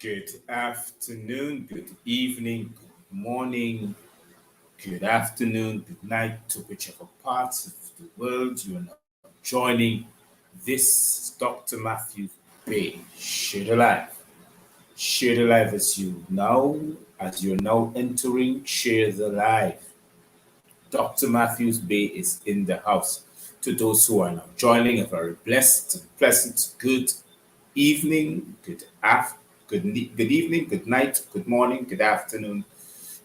Good afternoon, good evening, good morning, good afternoon, good night to whichever parts of the world you are now joining. This is Dr. Matthews-Bey. Share the life. Share the life as you're now entering, share the life. Dr. Matthews-Bey is in the house. To those who are now joining, a very blessed and pleasant good evening, good evening, good night, good morning, good afternoon,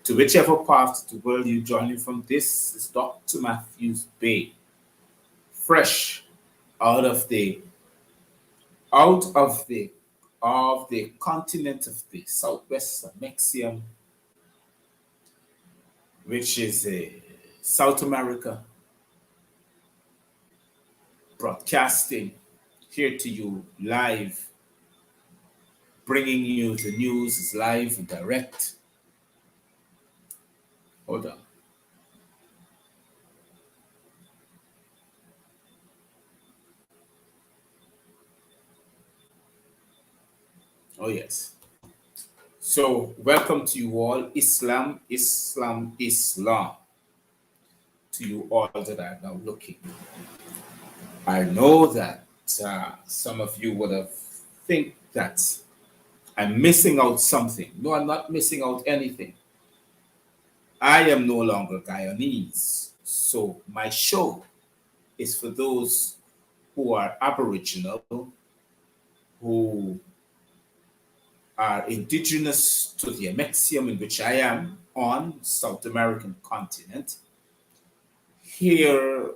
to whichever part of the world you're joining from. This is Dr. Matthews-Bey, fresh out of the out of the continent of the Southwest Mexium, which is South America, broadcasting here to you live, bringing you the news live and direct. Hold on. Oh, yes. So, welcome to you all. Islam, Islam, Islam. To you all that are now looking. I know that some of you would have think that I'm missing out something. No, I'm not missing out anything. I am no longer Guyanese. So, my show is for those who are Aboriginal, who are indigenous to the Amexium in which I am on South American continent, here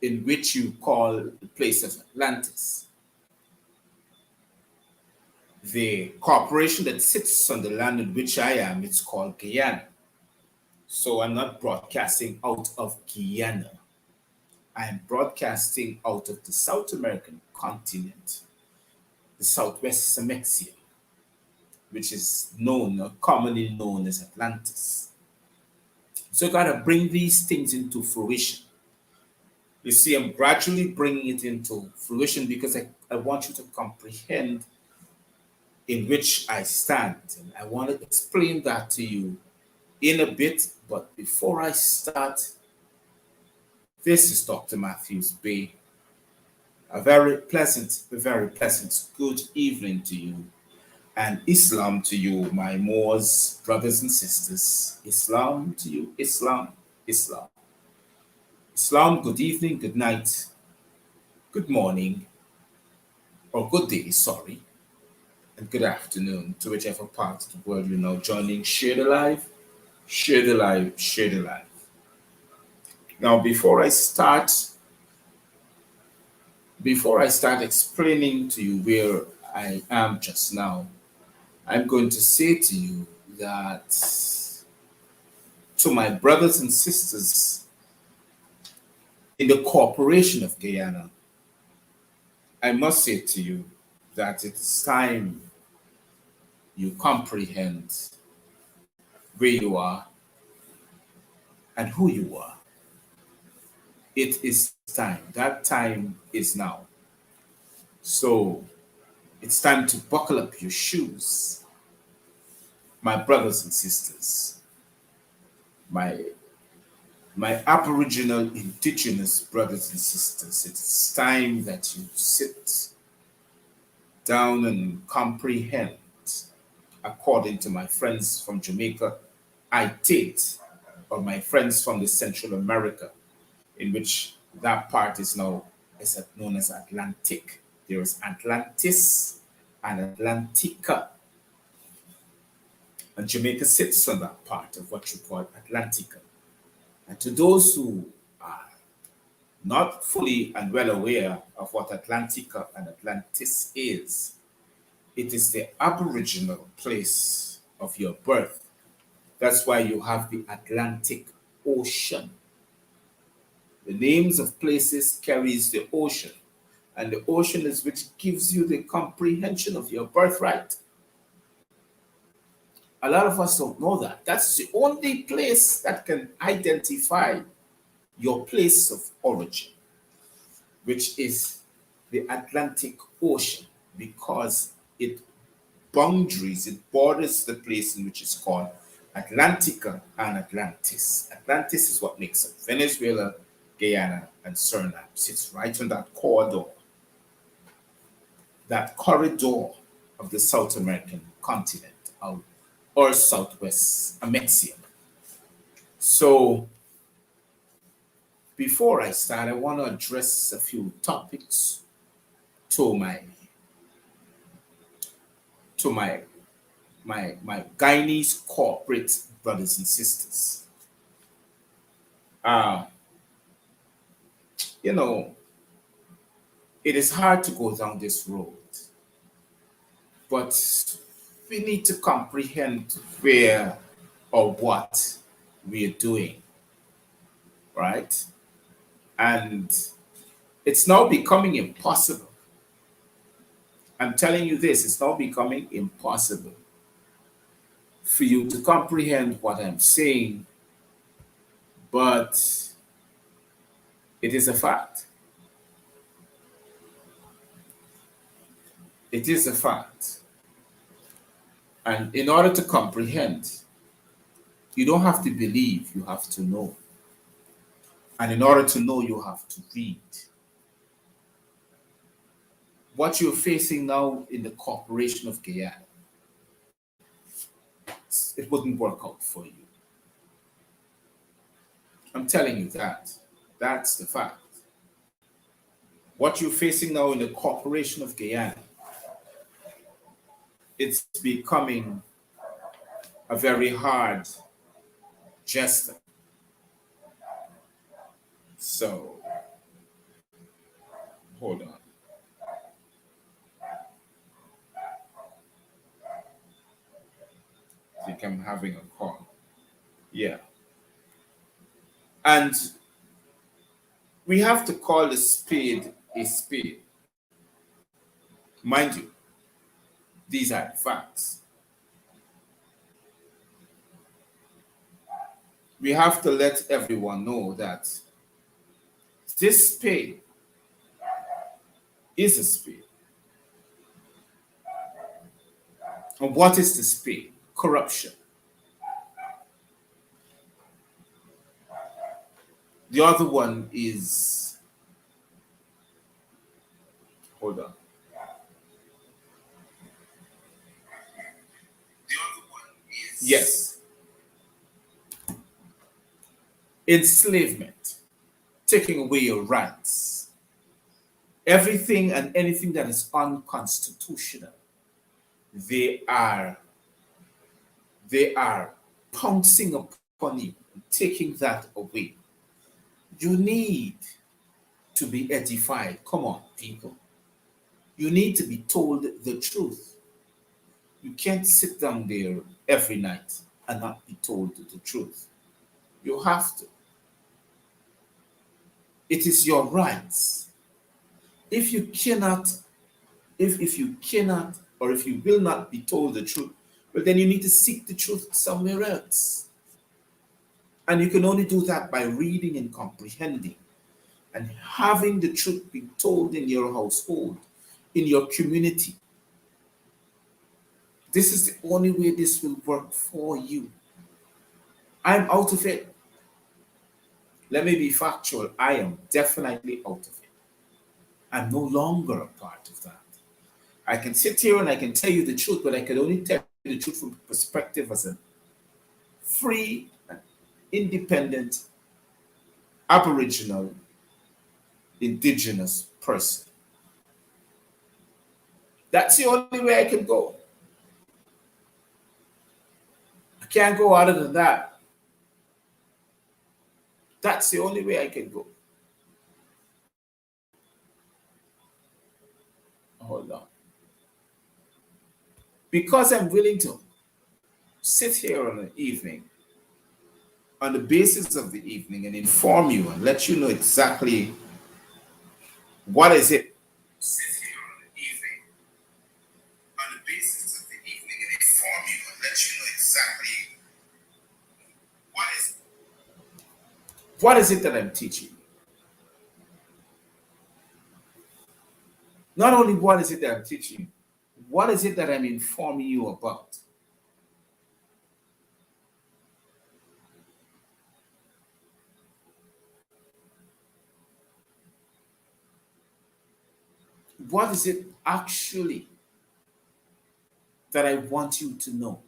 in which you call the place of Atlantis. The corporation that sits on the land in which I am, it's called Guyana. So I'm not broadcasting out of Guyana. I'm broadcasting out of the South American continent, the Southwest Amexium, which is commonly known as Atlantis. So I gotta bring these things into fruition. You see, I'm gradually bringing it into fruition because I want you to comprehend in which I stand. And I want to explain that to you in a bit. But before I start, this is Dr. Matthews-Bey. A very pleasant good evening to you. And Islam to you, my Moors, brothers and sisters. Islam to you, Islam, Islam. Islam, good evening, good night, good morning, or good day, sorry, and good afternoon to whichever part of the world you're now joining. Share the live, share the live, share the live. Now, before I start explaining to you where I am just now, I'm going to say to you that to my brothers and sisters in the corporation of Guyana, I must say to you that it is time you comprehend where you are and who you are. It is time. That time is now. So it's time to buckle up your shoes, my brothers and sisters, my Aboriginal indigenous brothers and sisters. It's time that you sit down and comprehend. According to my friends from Jamaica, or my friends from the Central America, in which that part is now known as Atlantic. There is Atlantis and Atlantica. And Jamaica sits on that part of what you call Atlantica. And to those who are not fully and well aware of what Atlantica and Atlantis is, it is the aboriginal place of your birth. That's why you have the Atlantic Ocean. The names of places carries the ocean, and the ocean is which gives you the comprehension of your birthright. A lot of us don't know that. That's the only place that can identify your place of origin, which is the Atlantic Ocean, because it boundaries, it borders the place in which is called Atlantica and Atlantis. Atlantis is what makes up Venezuela, Guyana, and Suriname. Sits right on that corridor of the South American continent, or Southwest Amexium. So before I start, I want to address a few topics to my Guyanese corporate brothers and sisters. Uh, you know, it is hard to go down this road, but we need to comprehend where or what we're doing, right? And it's now becoming impossible. I'm telling you this, it's now becoming impossible for you to comprehend what I'm saying, but it is a fact. It is a fact. And in order to comprehend, you don't have to believe, you have to know. And in order to know, you have to read. What you're facing now in the corporation of Guyana, it wouldn't work out for you. I'm telling you that. That's the fact. What you're facing now in the corporation of Guyana, it's becoming a very hard gesture. So, hold on. I think I'm having a call. Yeah. And we have to call a spade a spade. Mind you, these are facts. We have to let everyone know that this spade is a spade. And what is the spade? Corruption. The other one is, hold on. The other one is, yes, enslavement, taking away your rights. Everything and anything that is unconstitutional, they are pouncing upon you, taking that away. You need to be edified. Come on, people. You need to be told the truth. You can't sit down there every night and not be told the truth. You have to. It is your rights. If you cannot, if you cannot, or if you will not be told the truth, well, then you need to seek the truth somewhere else. And you can only do that by reading and comprehending and having the truth be told in your household, in your community. This is the only way this will work for you. I'm out of it. Let me be factual. I am definitely out of it. I'm no longer a part of that. I can sit here and I can tell you the truth, but I can only tell you the truth from the perspective as a free, independent, Aboriginal, indigenous person. That's the only way I can go. I can't go other than that. That's the only way I can go. Hold on. Because I'm willing to sit here on an evening, on the basis of the evening, and inform you and let you know exactly what is it. Sit here on the evening, on the basis of the evening, and inform you and let you know exactly what is it that I'm teaching you. Not only what is it that I'm teaching you, What is it that I'm informing you about? What is it actually that I want you to know?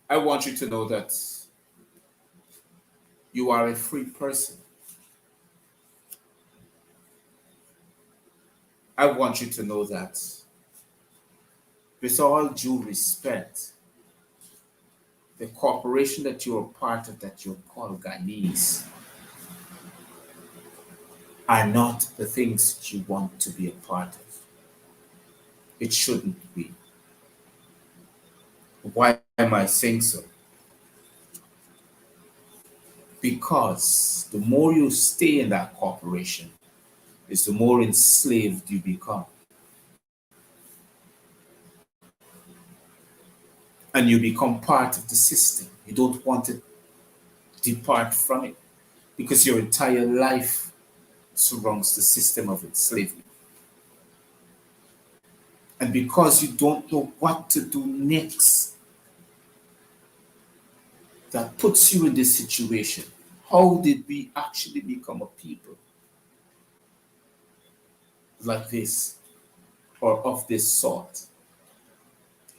I want you to know that you are a free person. I want you to know that, with all due respect, the corporation that you're a part of, that you're called Ghanese, are not the things that you want to be a part of. It shouldn't be. Why am I saying so? Because the more you stay in that corporation, is the more enslaved you become. And you become part of the system. You don't want to depart from it because your entire life surrounds the system of enslavement. And because you don't know what to do next, that puts you in this situation. How did we actually become a people like this or of this sort?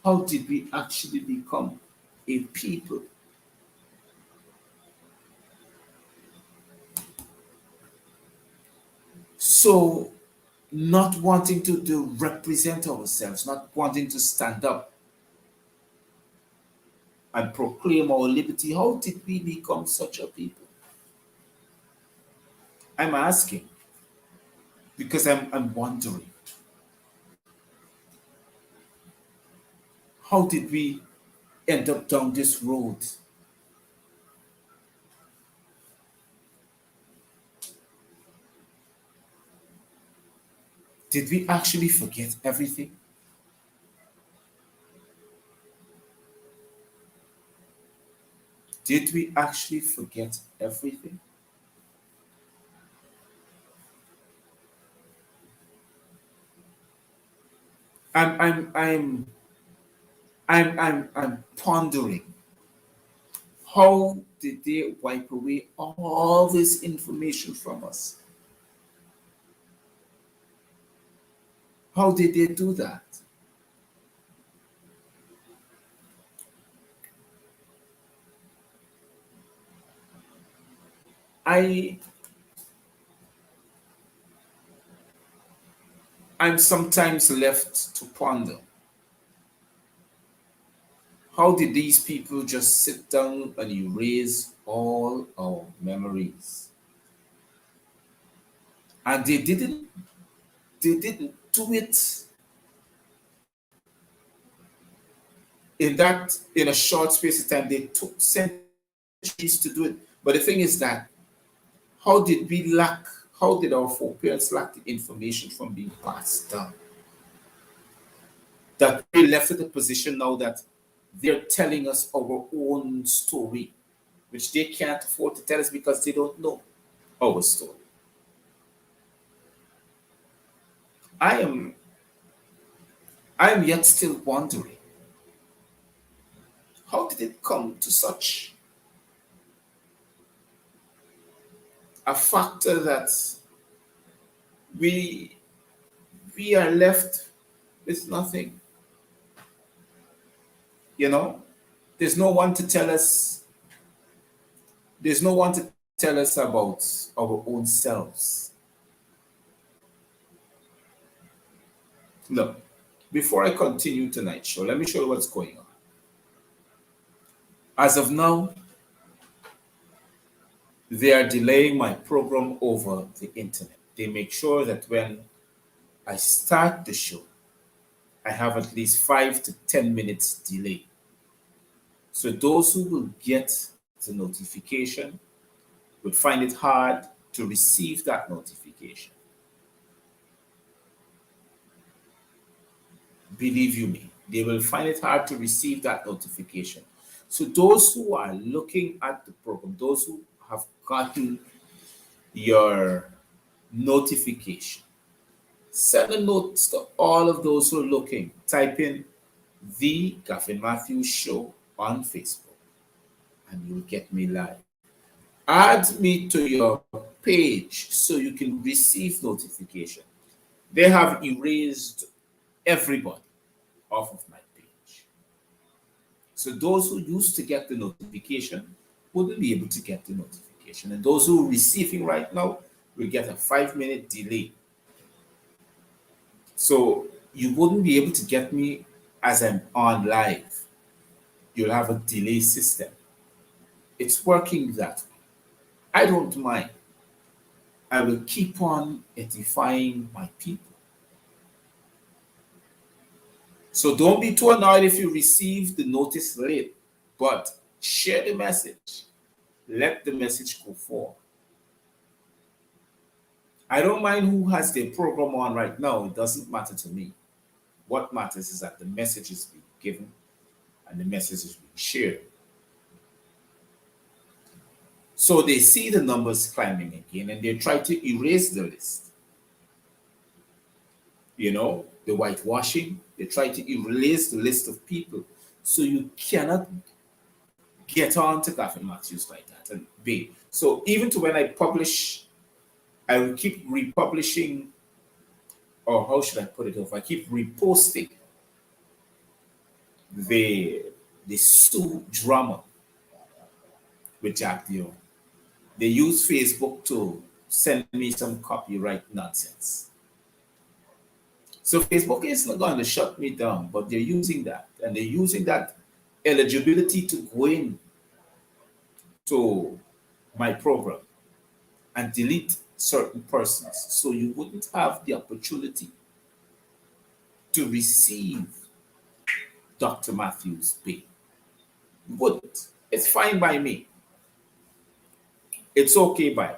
How did we actually become a people? So, not wanting to represent ourselves, not wanting to stand up and proclaim our liberty, how did we become such a people? I'm asking because I'm wondering. How did we end up down this road? Did we actually forget everything? Did we actually forget everything? I'm I'm I'm I'm pondering, how did they wipe away all this information from us? How did they do that? I I'm sometimes left to ponder, how did these people just sit down and erase all our memories? And they didn't do it in a short space of time. They took centuries to do it. But the thing is that, how did we lack, how did our foreparents lack the information from being passed down? That we left at a position now that they're telling us our own story, which they can't afford to tell us because they don't know our story. I am I am yet still wondering, how did it come to such a factor that we we are left with nothing? You know, there's no one to tell us, there's no one to tell us about our own selves. Look, before I continue tonight's show, let me show you what's going on. As of now, they are delaying my program over the internet. They make sure that when I start the show, I have at least 5 to 10 minutes delay. So those who will get the notification would find it hard to receive that notification. Believe you me, they will find it hard to receive that notification. So those who are looking at the program, those who have gotten your notification. Send a note to all of those who are looking. Type in The Gavin Matthews Show on Facebook and you'll get me live. Add me to your page so you can receive notification. They have erased everybody off of my page. So those who used to get the notification wouldn't be able to get the notification. And those who are receiving right now will get a 5-minute delay. So you wouldn't be able to get me as I'm on live. You'll have a delay system. It's working that way. I don't mind. I will keep on edifying my people. So don't be too annoyed if you receive the notice late, but share the message. Let the message go forward. I don't mind who has their program on right now. It doesn't matter to me. What matters is that the message is being given and the message is being shared. So they see the numbers climbing again and they try to erase the list. You know, the whitewashing, they try to erase the list of people. So you cannot get on to Gavin Matthews like that and be. So even to when I publish, I will keep republishing, or how should I put it off? I keep reposting the Sue drama with Jack Dion. They use Facebook to send me some copyright nonsense. So Facebook is not going to shut me down, but they're using that. And they're using that eligibility to go in to my program and delete certain persons. So you wouldn't have the opportunity to receive Dr. Matthews-Bey. You wouldn't. It's fine by me. It's okay by me.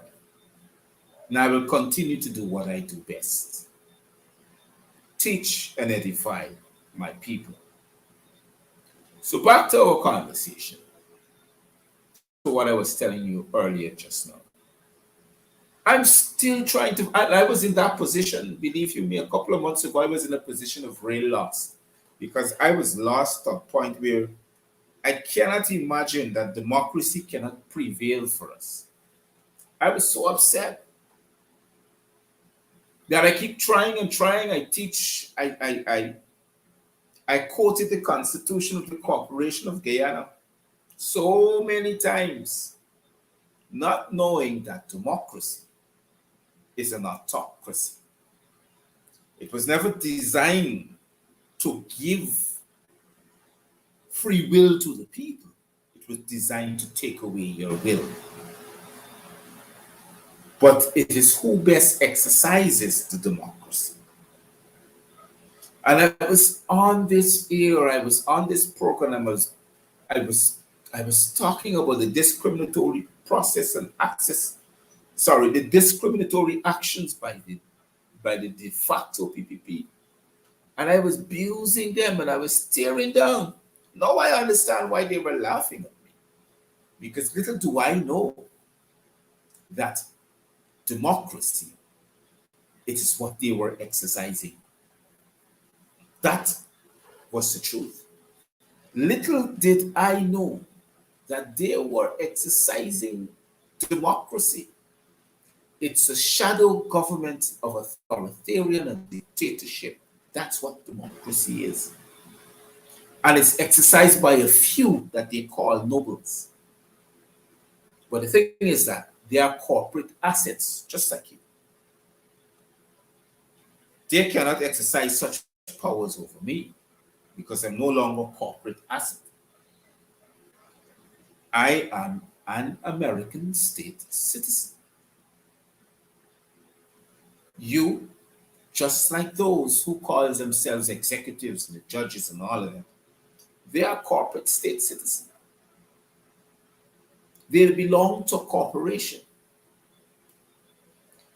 And I will continue to do what I do best. Teach and edify my people. So back to our conversation. To what I was telling you earlier just now. I'm still trying to, I was in that position, believe you me, a couple of months ago, I was in a position of real loss because I was lost at a point where I cannot imagine that democracy cannot prevail for us. I was so upset that I keep trying and trying. I teach, I quoted the Constitution of the Corporation of Guyana so many times, not knowing that democracy is an autocracy. It was never designed to give free will to the people. It was designed to take away your will. But it is who best exercises the democracy. And I was on this air, I was on this program, I was talking about the discriminatory process and access, the discriminatory actions by the de facto PPP. And I was abusing them and I was staring down. Now I understand why they were laughing at me. Because little do I know that democracy, it is what they were exercising. That was the truth. Little did I know that they were exercising democracy. It's a shadow government of authoritarian and dictatorship. That's what democracy is. And it's exercised by a few that they call nobles. But the thing is that they are corporate assets, just like you. They cannot exercise such powers over me because I'm no longer a corporate asset. I am an American state citizen. You, just like those who call themselves executives and the judges and all of them, they are corporate state citizens. They belong to a corporation.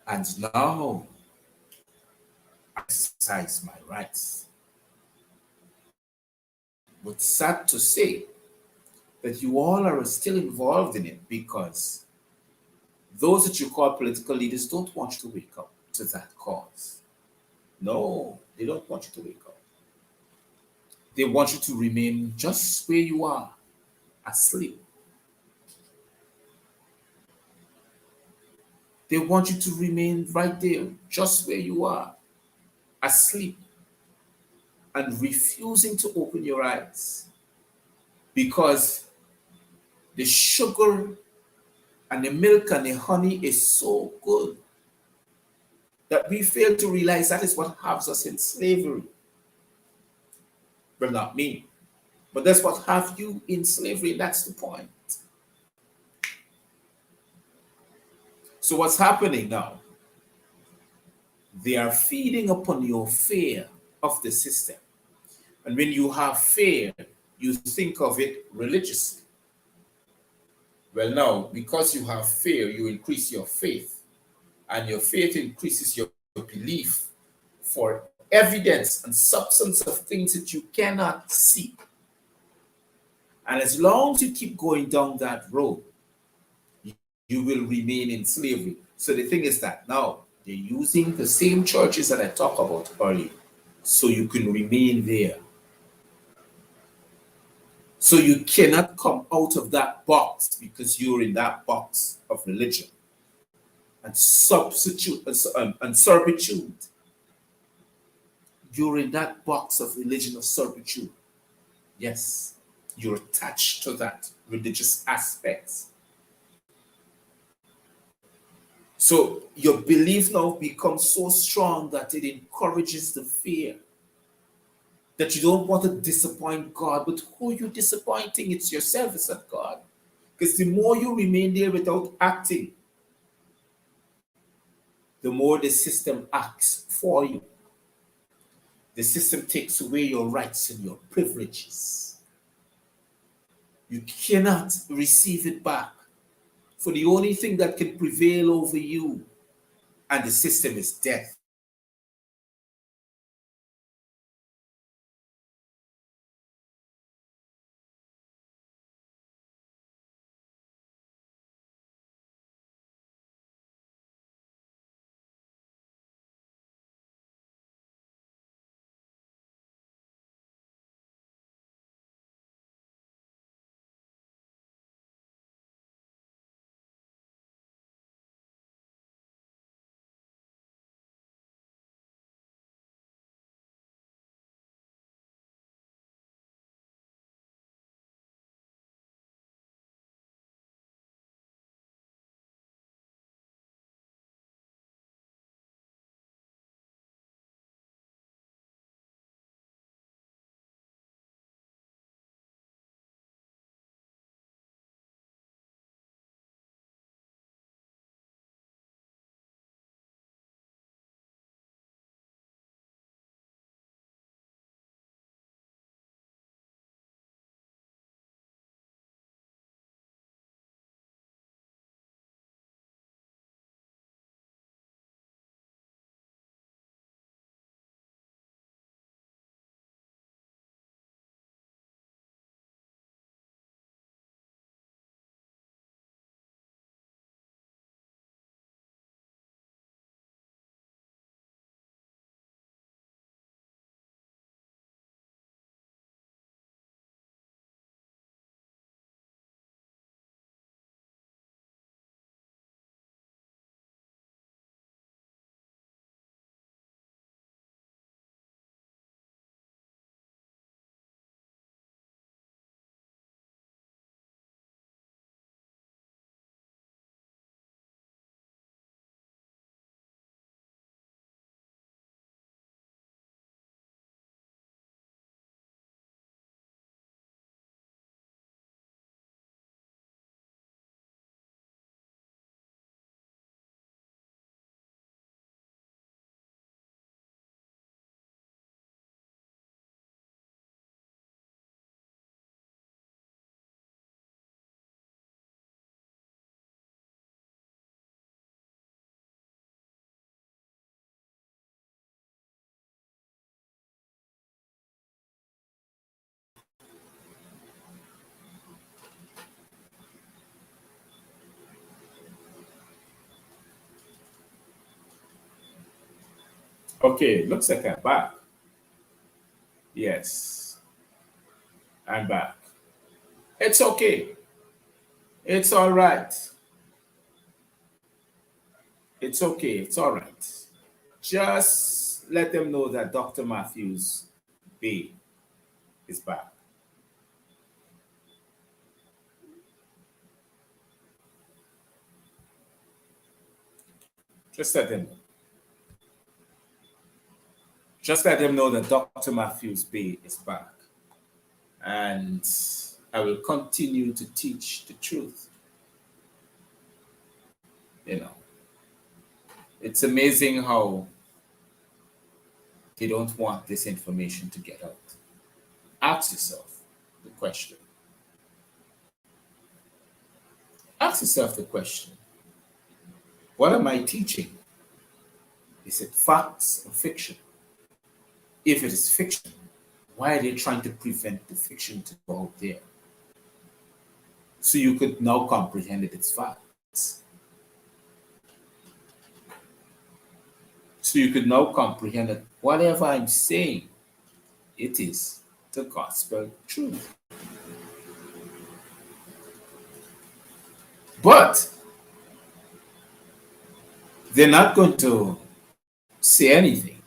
And now I exercise my rights. But sad to say that you all are still involved in it because Those that you call political leaders don't want you to wake up to that cause. No, they don't want you to wake up. They want you to remain just where you are, asleep. They want you to remain right there, just where you are, asleep, and refusing to open your eyes because the sugar and the milk and the honey is so good that we fail to realize that is what has us in slavery. Well, not me, but that's what have you in slavery. That's the point. So what's happening now? They are feeding upon your fear of the system. And when you have fear, you think of it religiously. Well, now, because you have fear, you increase your faith. And your faith increases your belief for evidence and substance of things that you cannot see. And as long as you keep going down that road, you will remain in slavery. So the thing is that now they're using the same churches that I talked about earlier, so you can remain there. So you cannot come out of that box because you're in that box of religion and substitute and servitude. You're in that box of religion of servitude. Yes, you're attached to that religious aspects. So your belief now becomes so strong that it encourages the fear that you don't want to disappoint God. But who are you disappointing? It's yourself, it's not God. Because the more you remain there without acting, the more the system acts for you. The system takes away your rights and your privileges. You cannot receive it back. For the only thing that can prevail over you and the system is death. Okay, looks like I'm back. Yes, I'm back. It's okay. It's all right. It's okay. It's all right. Just let them know that Dr. Matthews-Bey is back. Just let them know. Just let them know that Dr. Matthews-Bey is back. And I will continue to teach the truth. You know, it's amazing how they don't want this information to get out. Ask yourself the question. Ask yourself the question, what am I teaching? Is it facts or fiction? If it is fiction, why are they trying to prevent the fiction to go out there? So you could now comprehend that it's facts. So you could now comprehend that whatever I'm saying, it is the gospel truth. But they're not going to say anything